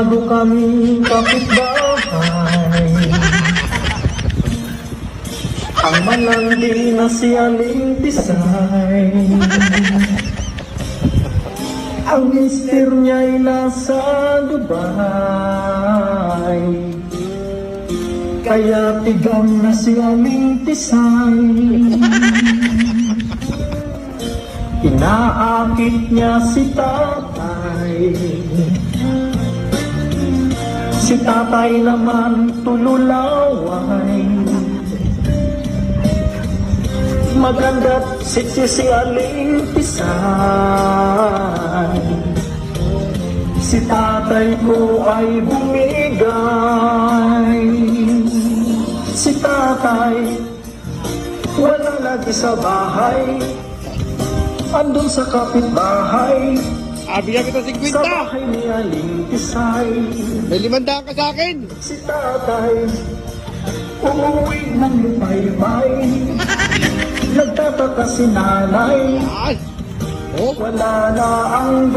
bago kami kapitbahay. Ang malandi na si Aling Tisay, ang mister niya'y nasa Dubai. Kaya tigang na si Aling Tisay, inaakit niya si tatay. Si tatay naman tululaway. Maganda't si Aling Tisay. Si tatay ko ay bumigay. Si tatay wala lagi sa bahay, andun sa kapitbahay. Bigyan kita 50. Sa bahay ni Aling Tisay. May 500 ka sa akin. Si tatay umuwi ng lupay-pay. Nagtataka si nanay, Ay. Oh. wala na ang